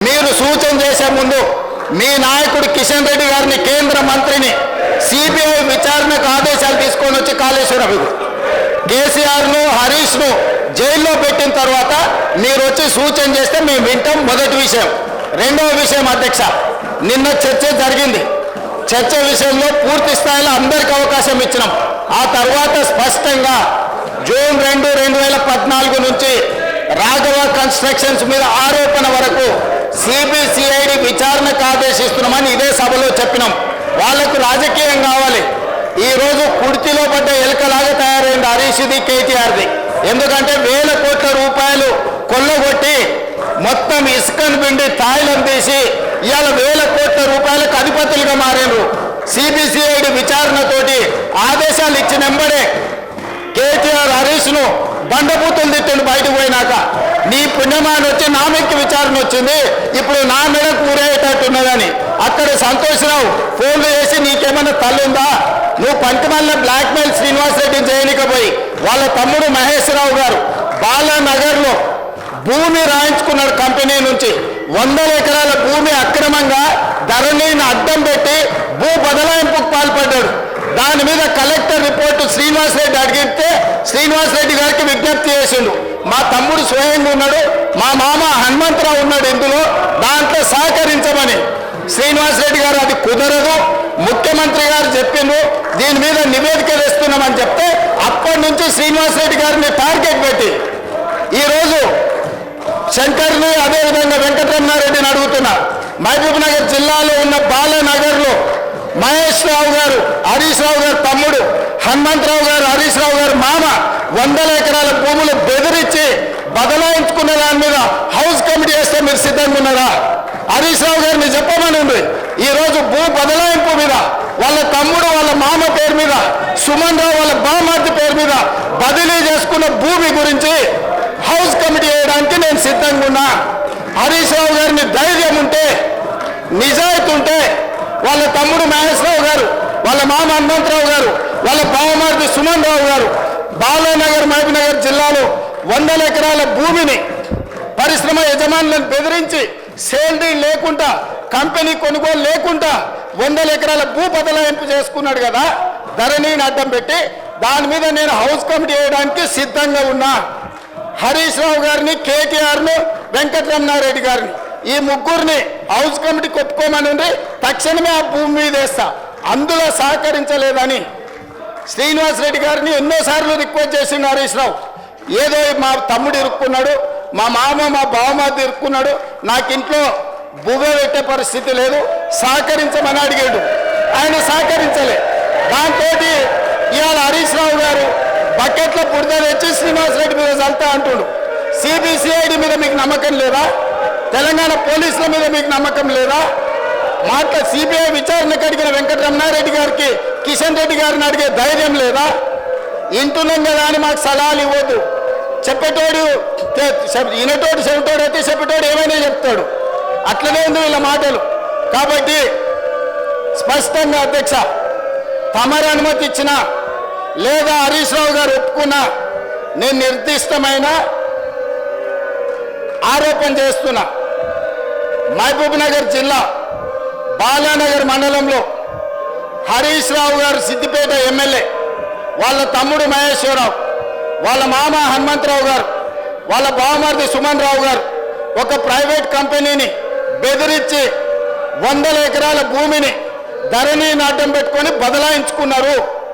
మీరు సూచన చేసే ముందు మీ నాయకుడు కిషన్ రెడ్డి గారిని కేంద్ర మంత్రిని సిబిఐ విచారణకు ఆదేశాలు తీసుకొని వచ్చి కాళేశ్వరం కేసీఆర్ను హరీష్ను జైల్లో పెట్టిన తర్వాత మీరు వచ్చి సూచన చేస్తే మేము వింటాం. మొదటి విషయం. రెండవ విషయం అధ్యక్ష, నిన్న చర్చ జరిగింది. చర్చ విషయంలో పూర్తి స్థాయిలో అందరికీ అవకాశం ఇచ్చినాం. ఆ తర్వాత స్పష్టంగా జూన్ 2, 2014 నుంచి రాఘవ కన్స్ట్రక్షన్స్ మీద ఆరోపణ వరకు సిబిసిఐడి విచారణకు ఆదేశిస్తున్నామని ఇదే సభలో చెప్పినాం. వాళ్లకు రాజకీయం కావాలి. ఈరోజు కుర్చీలో పడ్డ ఎలుకలాగా తయారైంది హరీష్ది, కేటీఆర్ది. ఎందుకంటే వేల కోట్ల రూపాయలు కొల్లగొట్టి మొత్తం ఇసుకను పిండి తాయిలం తీసి ఇవాళ వేల కోట్ల రూపాయలకు అధిపతులుగా మారారు. సిబిసిఐడి విచారణతోటి ఆదేశాలు ఇచ్చిన వెంబడే కేటీఆర్ హరీష్ను బండబూతులు తిట్టండి. బయటకు పోయినాక నీ పుణ్యమాన్ని వచ్చి నా మెక్కి విచారణ వచ్చింది, ఇప్పుడు నా మెడకు ఊరేటట్టున్నదని అక్కడ సంతోషరావు ఫోన్లు చేసి నీకేమన్నా తల్లుందా, నువ్వు పంచమల్ల బ్లాక్మెయిల్ శ్రీనివాసరెడ్డిని చేయనికపోయి వాళ్ళ తమ్ముడు మహేష్ రావు గారు బాలానగర్లో భూమి రాయించుకున్నాడు. కంపెనీ నుంచి 100 ఎకరాల భూమి అక్రమంగా ధరణిని అడ్డం పెట్టి భూ బదలాయింపుకు పాల్పడ్డాడు. దాని మీద కలెక్టర్ రిపోర్టు శ్రీనివాసరెడ్డి అడిగితే శ్రీనివాసరెడ్డి గారికి విజ్ఞప్తి చేసిండు. మా తమ్ముడు స్వయంగా ఉన్నాడు, మా మామ హనుమంతరావు ఉన్నాడు ఇందులో, దాంట్లో సహకరించమని. శ్రీనివాసరెడ్డి గారు అది కుదరదు, ముఖ్యమంత్రి గారు చెప్పిండ్రు, దీని మీద నివేదిక వేస్తున్నామని చెప్తే అప్పటి నుంచి శ్రీనివాసరెడ్డి గారిని టార్గెట్ పెట్టి ఈరోజు శంకర్ని అదేవిధంగా వెంకటరమణారెడ్డిని అడుగుతున్నా. మహబూబ్ నగర్ జిల్లాలో ఉన్న బాలానగర్లో మహేష్ రావు గారు హరీష్ రావు గారు తమ్ముడు, హనుమంతరావు గారు హరీష్ రావు గారు మామ 100 ఎకరాల భూములు బెదిరించి బదలాయించుకున్న దాని మీద హౌస్ కమిటీ వేస్తే మీరు సిద్ధంగా ఉన్నారా? హరీష్ రావు గారిని చెప్పమని ఈరోజు భూ బదలాయింపు మీద వాళ్ళ తమ్ముడు వాళ్ళ మామ పేరు మీద, సుమన్ రావు వాళ్ళ బామార్తి పేరు మీద బదిలీ చేసుకున్న భూమి గురించి హౌస్ కమిటీ వేయడానికి నేను సిద్ధంగా ఉన్నా. హరీష్ రావు గారిని ధైర్యం ఉంటే, నిజాయితీ ఉంటే వాళ్ళ తమ్ముడు మహేశ్వరరావు గారు, వాళ్ళ మామ హనుమంతరావు గారు, వాళ్ళ బావమార్తి సుమన్ రావు గారు బాలానగర్ మహబూబ్నగర్ జిల్లాలో 100 ఎకరాల భూమిని పరిశ్రమ యజమానులను బెదిరించి సేల్ డీల్ లేకుండా, కంపెనీ కొనుగోలు లేకుండా 100 ఎకరాల భూ బదలాయింపు చేసుకున్నాడు కదా ధరణిని అడ్డం పెట్టి. దాని మీద నేను హౌస్ కమిటీ వేయడానికి సిద్ధంగా ఉన్నా. హరీష్ రావు గారిని, కేటీఆర్ను, వెంకటరమణారెడ్డి గారిని ఈ ముగ్గురిని హౌస్ కమిటీకి ఒప్పుకోమని తక్షణమే ఆ భూమి మీద వేస్తా. అందులో సహకరించలేదని శ్రీనివాసరెడ్డి గారిని ఎన్నోసార్లు రిక్వెస్ట్ చేసిండు హరీష్ రావు. ఏదో మా తమ్ముడు ఇరుక్కున్నాడు, మా మామ మా బావమార్ది ఇరుక్కున్నాడు, నాకు ఇంట్లో బువ్వ పెట్టే పరిస్థితి లేదు, సహకరించమని అడిగాడు. ఆయన సహకరించలే. దాంతో ఇవాళ హరీష్ రావు గారు బకెట్లో బురద తెచ్చి శ్రీనివాసరెడ్డి మీద చల్తా అంటుడు. సిబిసిఐడి మీద మీకు నమ్మకం లేదా? తెలంగాణ పోలీసుల మీద మీకు నమ్మకం లేదా? మాట సిబిఐ విచారణకు అడిగిన వెంకటరమణారెడ్డి గారికి, కిషన్ రెడ్డి గారిని అడిగే ధైర్యం లేదా? ఇంటున్నాం కదా అని మాకు సలహాలు ఇవ్వద్దు. చెప్పేటోడు వినటోడు చెవిటోడు అయితే చెప్పేటోడు ఏమైనా చెప్తాడు. అట్లనే ఉంది వీళ్ళ మాటలు. కాబట్టి స్పష్టంగా అధ్యక్ష, తమరు అనుమతి ఇచ్చినా లేదా హరీష్ రావు గారు ఒప్పుకున్నా నేను నిర్దిష్టమైన ఆరోపణ చేస్తున్నా. మహబూబ్ నగర్ జిల్లా బాలానగర్ మండలంలో హరీష్ రావు గారు సిద్దిపేట ఎమ్మెల్యే, వాళ్ళ తమ్ముడు మహేశ్వరరావు, వాళ్ళ మామ హనుమంతరావు గారు, వాళ్ళ బావమార్ది సుమన్ రావు గారు ఒక ప్రైవేట్ కంపెనీని బెదిరించి 100 ఎకరాల భూమిని ధరణిని అడ్డం పెట్టుకొని బదలాయించుకున్నారు.